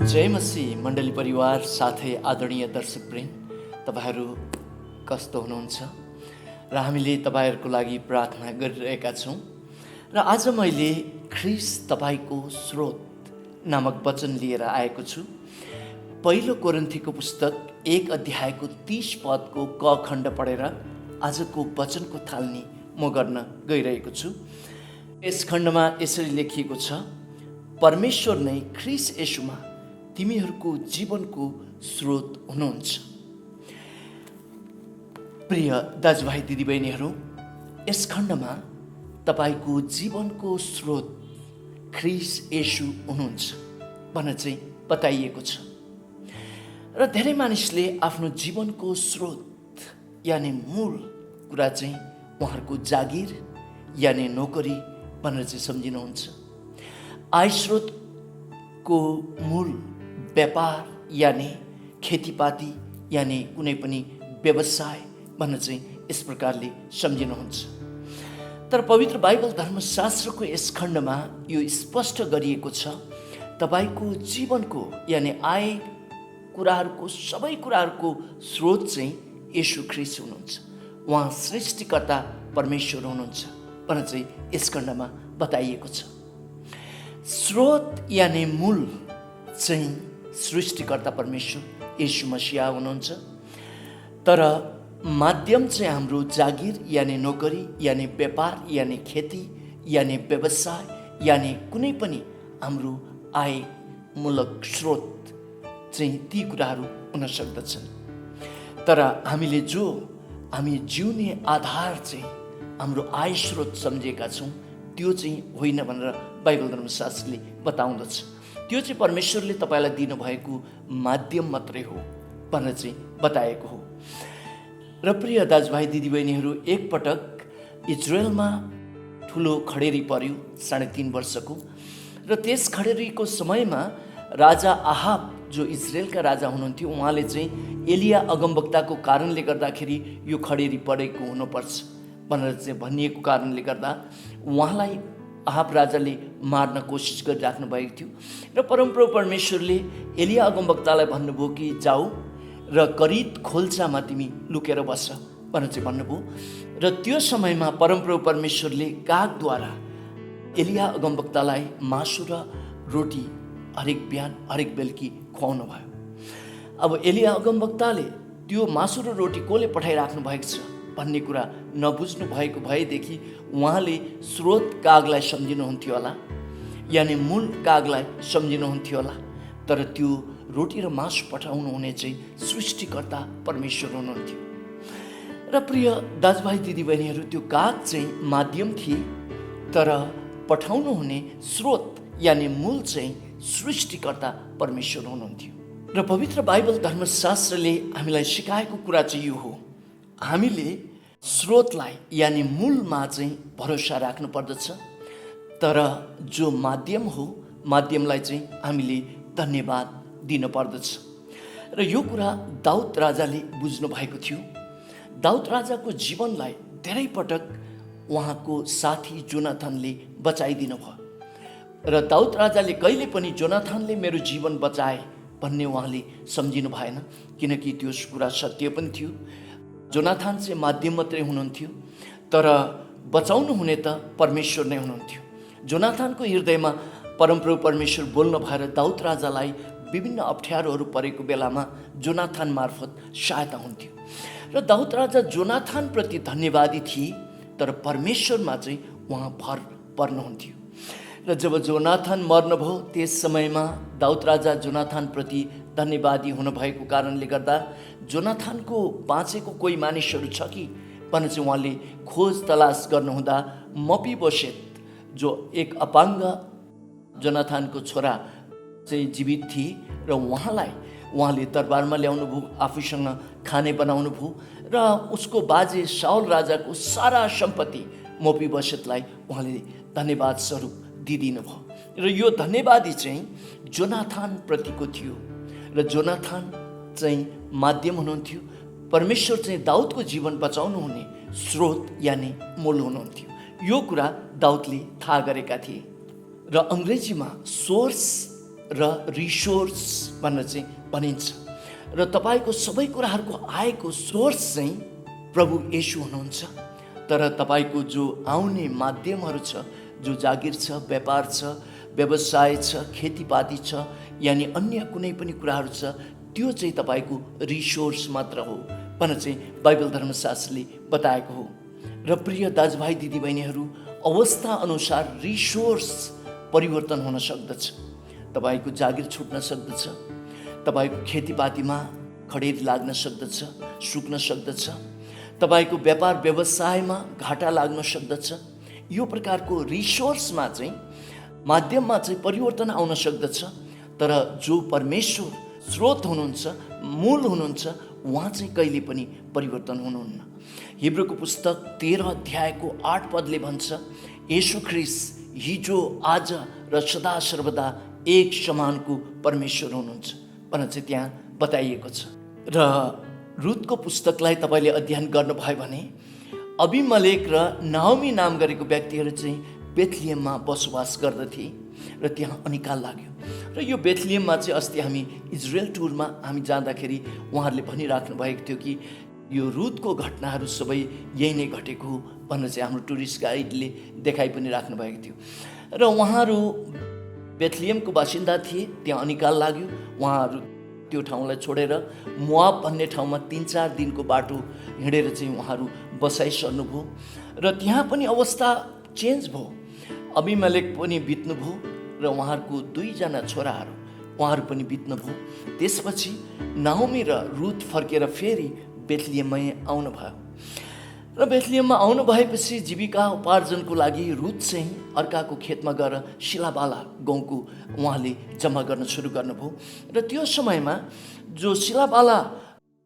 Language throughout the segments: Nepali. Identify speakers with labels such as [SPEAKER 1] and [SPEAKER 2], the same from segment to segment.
[SPEAKER 1] जय मसीह मण्डली परिवार साथै आदरणीय दर्शकवृन्द, तपाईहरू कस्तो हुनुहुन्छ र हामीले तपाईहरूको लागि प्रार्थना गरिरहेका छौँ। र आज मैले ख्रीष्ट तपाईको स्रोत नामक वचन लिएर आएको छु। पहिलो कोरिन्थीको पुस्तक 1 अध्यायको 30 पदको क खण्ड पढेर आजको वचनको थालनी म गर्न गइरहेको छु। यस खण्डमा यसरी लेखिएको छ, परमेश्वर नै ख्रीष्ट येशूमा तिमीहरूको जीवनको स्रोत हुनुहुन्छ। प्रिय दाजुभाइ दिदीबहिनीहरू, यस खण्डमा तपाईको जीवनको स्रोत ख्रीष्ट येशू हुनुहुन्छ भनेर चाहिँ बताइएको छ। र धेरै मानिसले आफ्नो जीवनको स्रोत यानि मूल कुरा चाहिँ उहाँहरूको जागिर यानि नोकरी भनेर चाहिँ सम्झिनुहुन्छ। आय स्रोतको मूल व्यापार यानि खेतीपाती यानि कुनै पनि व्यवसाय भनेर चाहिँ यस प्रकारले सम्झिनुहुन्छ। तर पवित्र बाइबल धर्मशास्त्रको यस खण्डमा यो स्पष्ट गरिएको छ, तपाईको जीवनको यानि आय कुराहरूको सबै कुराहरूको स्रोत चाहिँ येशू ख्रीष्ट हुनुहुन्छ। उहाँ सृष्टिकर्ता परमेश्वर हुनुहुन्छ भनेर चाहिँ यस खण्डमा बताइएको छ। स्रोत यानि मूल चाहिँ सृष्टिकर्ता परमेश्वर येशू मसीह हुनुहुन्छ। तर माध्यम चाहिँ हाम्रो जागिर यानि नोकरी यानि व्यापार यानि खेती यानि व्यवसाय यानि कुनै पनि हाम्रो आयमूलक स्रोत चाहिँ ती कुराहरू हुन सक्दछन्। तर हामी जिउने आधार चाहिँ हाम्रो आय स्रोत सम्झेका छौँ, त्यो चाहिँ होइन भनेर बाइबल धर्मशास्त्रले बताउँदछ। त्यो चाहिँ परमेश्वरले तपाईँलाई दिनुभएको माध्यम मात्रै हो भनेर चाहिँ बताएको हो। र प्रिय दाजुभाइ दिदीबहिनीहरू, एकपटक इजरायलमा ठुलो खडेरी पर्यो 3.5 वर्षको। र त्यस खडेरीको समयमा राजा आहाब जो इजरायलका राजा हुनुहुन्थ्यो, उहाँले चाहिँ एलिया अगमवक्ताको कारणले गर्दाखेरि यो खडेरी परेको हुनुपर्छ भनेर चाहिँ भनिएको कारणले गर्दा उहाँलाई आहाब राजाले मार्न कोसिस गरिराख्नु भएको थियो। र परमप्रभु परमेश्वरले एलिया अगमवक्तालाई भन्नुभयो कि जाऊ र करित खोल्सामा तिमी लुकेर बस भनेर चाहिँ भन्नुभयो। र त्यो समयमा परमप्रभु परमेश्वरले कागद्वारा एलिया अगमवक्तालाई मासु र रोटी हरेक बिहान हरेक बेलुकी खुवाउनु भयो। अब एलिया अगमवक्ताले त्यो मासु र रोटी कसले पठाइराख्नु भएको छ भन्ने कुरा नबुझ्नु भएको भएदेखि उहाँले स्रोत कागलाई सम्झिनुहुन्थ्यो होला, यानि मूल कागलाई सम्झिनुहुन्थ्यो होला। तर त्यो रोटी र मासु पठाउनु हुने चाहिँ सृष्टिकर्ता परमेश्वर हुनुहुन्थ्यो। र प्रिय दाजुभाइ दिदीबहिनीहरू, त्यो काग चाहिँ माध्यम थिए, तर पठाउनु हुने स्रोत यानि मूल चाहिँ सृष्टिकर्ता परमेश्वर हुनुहुन्थ्यो। र पवित्र बाइबल धर्मशास्त्रले हामीलाई सिकाएको कुरा चाहिँ यो हो, हामीले स्रोतलाई यानि मूलमा चाहिँ भरोसा राख्नु पर्दछ। तर जो माध्यम हो, माध्यमलाई चाहिँ हामीले धन्यवाद दिन पर्दछ। र यो कुरा दाउद राजाले बुझ्नु भएको थियो। दाउद राजाको जीवनलाई धेरै पटक उहाँको साथी जोनाथनले बचाइदिनु भयो। र दाउद राजाले कहिले पनि जोनाथनले मेरो जीवन बचाए भन्ने उहाँले सम्झिनु भएन, किनकि त्यो कुरा सत्य पनि थियो। जोनाथन चाहिँ माध्यम मात्रै हुनुहुन्थ्यो, तर बचाउनु हुने त परमेश्वर नै हुनुहुन्थ्यो। जोनाथनको हृदयमा परमप्रभु परमेश्वर बोल्नु भएर दाउद राजालाई विभिन्न अप्ठ्यारोहरू परेको बेलामा जोनाथन मार्फत सहायता हुन्थ्यो। र दाउद राजा जोनाथनप्रति धन्यवादी थिए, तर परमेश्वरमा चाहिँ उहाँ भर पर्नुहुन्थ्यो। र जब जोनाथन मर्नुभयो त्यस समयमा दाउद राजा जोनाथनप्रति धन्यवादी हुनुभएको कारणले गर्दा जोनाथनको बाँचेको कोही मानिसहरू छ कि भनेर चाहिँ उहाँले खोज तलास गर्नुहुँदा मफीबोसेत जो एक अपाङ्ग जोनाथनको छोरा चाहिँ जीवित थिए र उहाँले दरबारमा ल्याउनु भयो, आफूसँग खाने बनाउनु भयो र उसको बाजे शाउल राजाको सारा सम्पत्ति मफीबोसेतलाई उहाँले धन्यवाद स्वरूप दिइदिनु भयो। र यो धन्यवादी चाहिँ जोनाथन प्रतिको थियो। र जोनाथन चाहिँ माध्यम हुनुहुन्थ्यो, परमेश्वर चाहिँ दाउदको जीवन बचाउनु हुने स्रोत यानि मूल हुनुहुन्थ्यो। यो कुरा दाउदले थाहा गरेका थिए। र अङ्ग्रेजीमा सोर्स र रिसोर्स भनेर चाहिँ भनिन्छ। र तपाईँको सबै कुराहरूको आएको सोर्स चाहिँ प्रभु येशू हुनुहुन्छ। तर तपाईँको जो आउने माध्यमहरू छ, जो जागिर छ, व्यापार छ, व्यवसाय छ, खेतीपाती छ, यानि अन्य कुनै पनि कुराहरू छ, त्यो चाहिँ तपाईँको रिसोर्स मात्र हो भनेर चाहिँ बाइबल धर्मशास्त्रले बताएको हो। र प्रिय दाजुभाइ दिदीबहिनीहरू, अवस्था अनुसार रिसोर्स परिवर्तन हुन सक्दछ। तपाईँको जागिर छुट्न सक्दछ, तपाईँको खेतीपातीमा खडेरी लाग्न सक्दछ, सुक्न सक्दछ, तपाईँको व्यापार व्यवसायमा घाटा लाग्न सक्दछ। यो प्रकारको रिसोर्समा चाहिँ माध्यममा चाहिँ परिवर्तन आउन सक्दछ। तर जो परमेश्वर स्रोत हुनुहुन्छ, मूल हुनुहुन्छ, उहाँ चाहिँ कहिले पनि परिवर्तन हुनुहुन्न। हिब्रूको पुस्तक 13 अध्यायको 8 पदले भन्छ, येशू ख्रीष्ट हिजो आज र सदा सर्वदा एक समानको परमेश्वर हुनुहुन्छ भनेर चाहिँ त्यहाँ बताइएको छ। र रुतको पुस्तकलाई तपाईँले अध्ययन गर्नुभयो भने अबिमलेक र नाओमी नाम गरेको व्यक्तिहरू चाहिँ बेथलियममा बसोबास गर्दथे र त्यहाँ अनिकाल लाग्यो। र यो बेथलियममा चाहिँ अस्ति हामी इजरायल टुरमा हामी जाँदाखेरि उहाँहरूले भनिराख्नु भएको थियो कि यो रुतको घटनाहरू सबै यही नै घटेको हो भनेर चाहिँ हाम्रो टुरिस्ट गाइडले देखाइ पनि राख्नु भएको थियो। र उहाँहरू बेथलियमको बासिन्दा थिए, त्यहाँ अनिकाल लाग्यो। उहाँहरू त्यो ठाउँलाई छोडेर मोआब भन्ने ठाउँमा 3-4 दिनको बाटो हिँडेर चाहिँ उहाँहरू बसाइ सर्नुभयो। र त्यहाँ पनि अवस्था चेन्ज भयो। अबिमलेक पनि बित्नुभयो र उहाँहरूको 2 जना छोराहरू उहाँहरू पनि बित्नुभयो। त्यसपछि नाओमी र रुत फर्केर फेरि बेथलियममै आउनुभयो। र बेथलियममा आउनु भएपछि जीविका उपार्जनको लागि रुत चाहिँ अर्काको खेतमा गएर शिलाबाला गाउँको उहाँले जम्मा गर्न सुरु गर्नुभयो। र त्यो समयमा जो शिलाबाला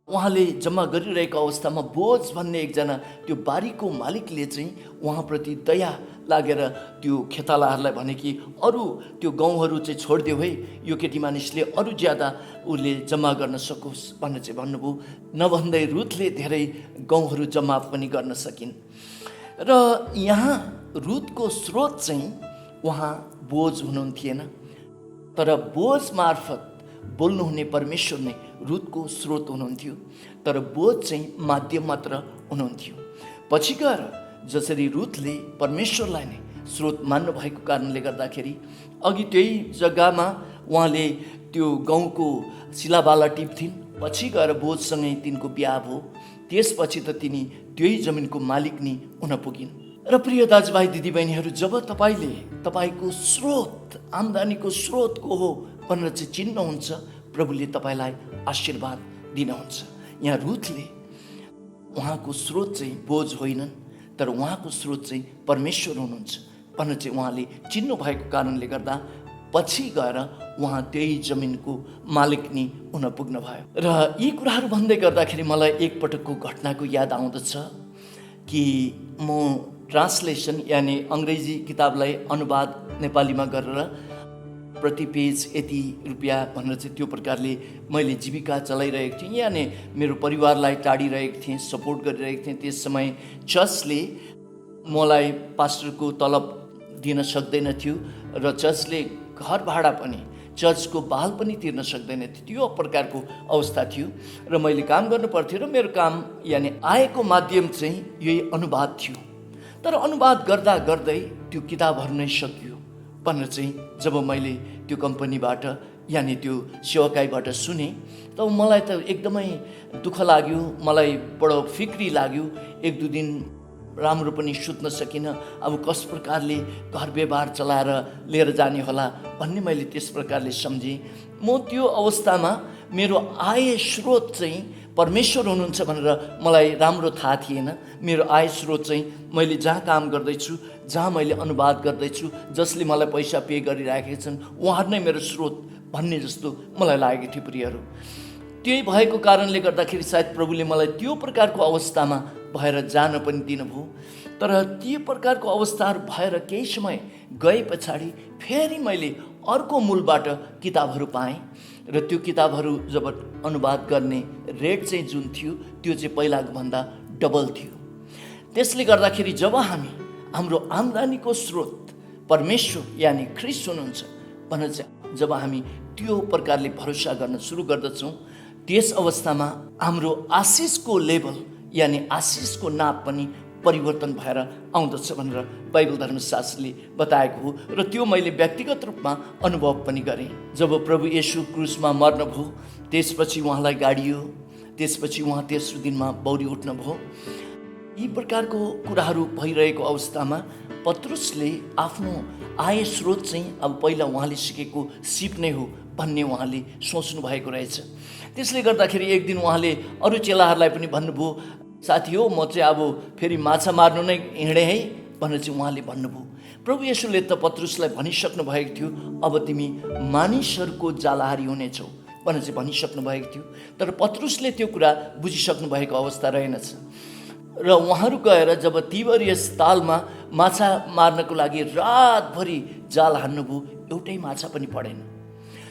[SPEAKER 1] उहाँले जम्मा गरिरहेको अवस्थामा बोझ भन्ने एकजना त्यो बारीको मालिकले चाहिँ उहाँप्रति दया लागेर त्यो खेतालाहरूलाई भने कि अरू त्यो गाउँहरू चाहिँ छोडिदेऊ है, यो केटी मानिसले अरू ज्यादा उसले जम्मा गर्न सकोस् भनेर चाहिँ भन्नुभयो। नभन्दै रुथले धेरै गाउँहरू जम्मा पनि गर्न सकिन्। र यहाँ रुथको स्रोत चाहिँ उहाँ बोझ हुनुहुन्थेन, तर बोझ मार्फत बोल्नुहुने परमेश्वर नै रुथको स्रोत हुनुहुन्थ्यो, तर बोझ चाहिँ माध्यम मात्र हुनुहुन्थ्यो। पछि गएर जसरी रुथले परमेश्वरलाई नै स्रोत मान्नु भएको कारणले गर्दाखेरि अघि त्यही जग्गामा उहाँले त्यो गाउँको शिलाबाला टिप्थिन्। पछि गएर बोझसँगै तिनको बिहा भयो। त्यसपछि त तिनी त्यही जमिनको मालिक नै हुन पुगिन्। र प्रिय दाजुभाइ दिदीबहिनीहरू, जब तपाईँले तपाईँको स्रोत आम्दानीको स्रोत को हो भनेर चाहिँ चिन्नुहुन्छ, प्रभुले तपाईँलाई आशीर्वाद दिनुहुन्छ। यहाँ रुथले उहाँको स्रोत चाहिँ बोझ होइनन्, तर उहाँको स्रोत चाहिँ परमेश्वर हुनुहुन्छ भनेर चाहिँ उहाँले चिन्नु भएको कारणले गर्दा पछि गएर उहाँ त्यही जमिनको मालिक नै हुन पुग्नु भयो। र यी कुराहरू भन्दै गर्दाखेरि मलाई एकपटकको घटनाको याद आउँदछ कि म ट्रान्सलेसन यानि अङ्ग्रेजी किताबलाई अनुवाद नेपालीमा गरेर प्रति पेज यति रुपियाँ भनेर चाहिँ त्यो प्रकारले मैले जीविका चलाइरहेको थिएँ, यानि मेरो परिवारलाई टाढिरहेको थिएँ, सपोर्ट गरिरहेको थिएँ। त्यस समय चर्चले मलाई पास्टरको तलब दिन सक्दैन थियो र चर्चले घर भाडा पनि, चर्चको बाल पनि तिर्न सक्दैन थियो। त्यो प्रकारको अवस्था थियो र मैले काम गर्नु पर्थ्यो र मेरो काम यानि आएको माध्यम चाहिँ यही अनुवाद थियो। तर अनुवाद गर्दा गर्दै त्यो किताबहरू नै सकियो भनेर चाहिँ जब मैले त्यो कम्पनीबाट यानि त्यो सेवाकाईबाट सुने तब मलाई त एकदमै दुःख लाग्यो, मलाई बडो फिक्री लाग्यो। 1-2 दिन राम्रो पनि सुत्न सकिनँ। अब कस प्रकारले घर व्यवहार चलाएर लिएर जाने होला भन्ने मैले त्यस प्रकारले सम्झेँ। म त्यो अवस्थामा मेरो आय स्रोत चाहिँ परमेश्वर हुनुहुन्छ भनेर मलाई राम्रो थाहा थिएन। मेरो आय स्रोत चाहिँ मैले जहाँ काम गर्दैछु, जहाँ मैले अनुवाद गर्दैछु, जसले मलाई पैसा पे गरिराखेका छन्, उहाँहरू नै मेरो स्रोत भन्ने जस्तो मलाई लागेको थियो प्रियहरू। त्यही भएको कारणले गर्दाखेरि सायद प्रभुले मलाई त्यो प्रकारको अवस्थामा भएर जान पनि दिनुभयो। तर त्यो प्रकारको अवस्थाहरू भएर केही समय गए पछाडि फेरि मैले अर्को मूलबाट किताबहरू पाएँ र त्यो किताबहरू जब अनुवाद गर्ने रेट चाहिँ जुन थियो त्यो चाहिँ पहिलाको भन्दा डबल थियो। त्यसले गर्दाखेरि जब हाम्रो आम्दानीको स्रोत परमेश्वर यानि ख्रीष्ट हुनुहुन्छ भनेर चाहिँ जब हामी त्यो प्रकारले भरोसा गर्न सुरु गर्दछौँ, त्यस अवस्थामा हाम्रो आशिषको लेभल यानि आशिषको नाप पनि परिवर्तन भएर आउँदछ भनेर बाइबल धर्मशास्त्रले बताएको हो। र त्यो मैले व्यक्तिगत रूपमा अनुभव पनि गरेँ। जब प्रभु येशू क्रुसमा मर्नुभयो, त्यसपछि उहाँलाई गाडियो, त्यसपछि उहाँ तेस्रो दिनमा बौरी उठ्नुभयो। यी प्रकारको कुराहरू भइरहेको अवस्थामा पत्रुसले आफ्नो आय स्रोत चाहिँ अब पहिला उहाँले सिकेको सिप नै हो भन्ने उहाँले सोच्नु भएको रहेछ। त्यसले गर्दाखेरि एक दिन उहाँले अरू चेलाहरूलाई पनि भन्नुभयो, साथी हो म चाहिँ अब फेरि माछा मार्नु नै हिँडेँ है भनेर चाहिँ उहाँले भन्नुभयो। प्रभु येशूले त पत्रुसलाई भनिसक्नु भएको थियो, अब तिमी मानिसहरूको जालहारी हुनेछौ भनेर चाहिँ भनिसक्नु भएको थियो। तर पत्रुसले त्यो कुरा बुझिसक्नु भएको अवस्था रहेनछ र उहाँहरू गएर जब तिबरियस तालमा माछा मार्नको लागि रातभरि जाल हान्नुभयो, एउटै माछा पनि परेन।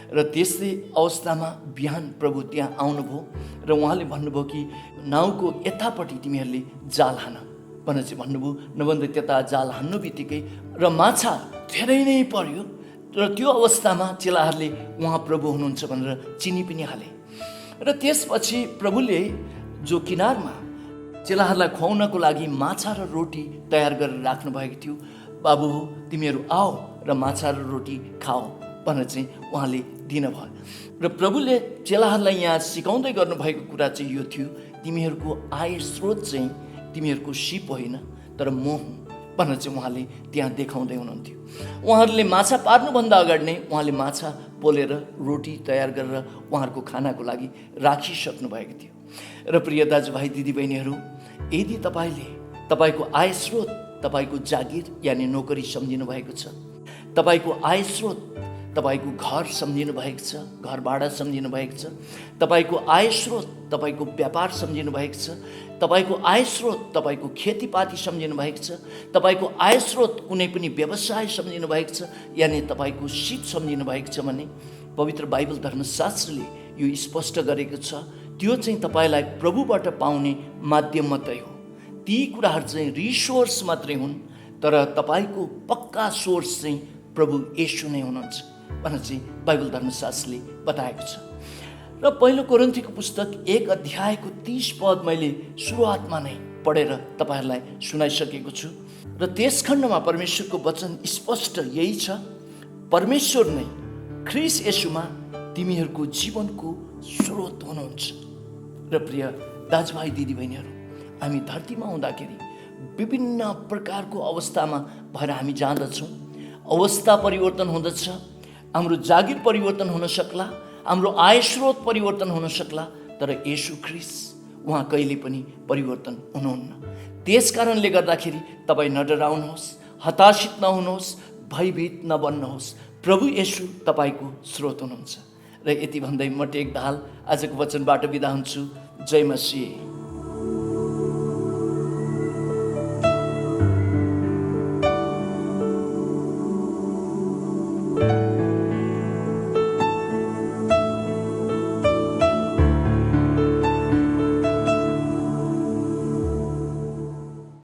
[SPEAKER 1] र त्यस्तै अवस्थामा बिहान प्रभु त्यहाँ आउनुभयो र उहाँले भन्नुभयो कि नाउको यतापट्टि तिमीहरूले जाल हान भनेर चाहिँ भन्नुभयो। नभन्दा त्यता जाल हान्नु बित्तिकै र माछा धेरै नै पर्यो र त्यो अवस्थामा चेलाहरूले उहाँ प्रभु हुनुहुन्छ भनेर चिनी पनि हाले। र त्यसपछि प्रभुले जो किनारमा चेलाहरूलाई खुवाउनको लागि माछा र रोटी तयार गरेर राख्नु भएको थियो, बाबु हो तिमीहरू आओ र माछा र रोटी खाओ भनेर चाहिँ उहाँले दिनुभयो। र प्रभुले चेलाहरूलाई यहाँ सिकाउँदै गर्नुभएको कुरा चाहिँ यो थियो, तिमीहरूको आय स्रोत चाहिँ तिमीहरूको सिप होइन तर म हुँ भनेर चाहिँ उहाँले त्यहाँ देखाउँदै हुनुहुन्थ्यो। उहाँहरूले माछा पार्नुभन्दा अगाडि नै उहाँले माछा पोलेर रोटी तयार गरेर उहाँहरूको खानाको लागि राखिसक्नु भएको थियो। र प्रिय दाजुभाइ दिदीबहिनीहरू, यदि तपाईँले तपाईँको आय स्रोत तपाईँको जागिर यानि नोकरी सम्झिनु भएको छ, तपाईँको आय स्रोत तपाईँको घर सम्झिनु भएको छ, घर भाडा सम्झिनु भएको छ, तपाईँको आय स्रोत तपाईँको व्यापार सम्झिनु भएको छ, तपाईँको आय स्रोत तपाईँको खेतीपाती सम्झिनु भएको छ, तपाईँको आय स्रोत कुनै पनि व्यवसाय सम्झिनु भएको छ, यानि तपाईँको सिप सम्झिनु भएको छ भने पवित्र बाइबल धर्मशास्त्रले यो स्पष्ट गरेको छ, त्यो चाहिँ तपाईँलाई प्रभुबाट पाउने माध्यम मात्रै हो। ती कुराहरू चाहिँ रिसोर्स मात्रै हुन्, तर तपाईँको पक्का सोर्स चाहिँ प्रभु येशू नै हुनुहुन्छ भनेर चाहिँ बाइबल धर्मशास्त्रले बताएको छ। र पहिलो कोरिन्थीको पुस्तक 1 अध्यायको 30 पद मैले सुरुवातमा नै पढेर तपाईँहरूलाई सुनाइसकेको छु। र त्यस खण्डमा परमेश्वरको वचन स्पष्ट यही छ, परमेश्वर नै ख्रीष्ट येशूमा तिमीहरूको जीवनको स्रोत हुनुहुन्छ। र प्रिय दाजुभाइ दिदीबहिनीहरू, हामी धरतीमा हुँदाखेरि विभिन्न प्रकारको अवस्थामा भएर हामी जाँदछौँ। अवस्था परिवर्तन हुँदछ, हाम्रो जागिर परिवर्तन हुन सक्ला, हाम्रो आय स्रोत परिवर्तन हुन सक्ला, तर येशू ख्रीष्ट उहाँ कहिले पनि परिवर्तन हुनुहुन्न। त्यस कारणले गर्दाखेरि तपाईँ नडराउनुहोस्, हताशित नहुनुहोस्, भयभीत नबन्नुहोस्। प्रभु येशू तपाईँको स्रोत हुनुहुन्छ। र यति भन्दै म टेक दाहाल आजको वचनबाट बिदा हुन्छु। जय मसीह।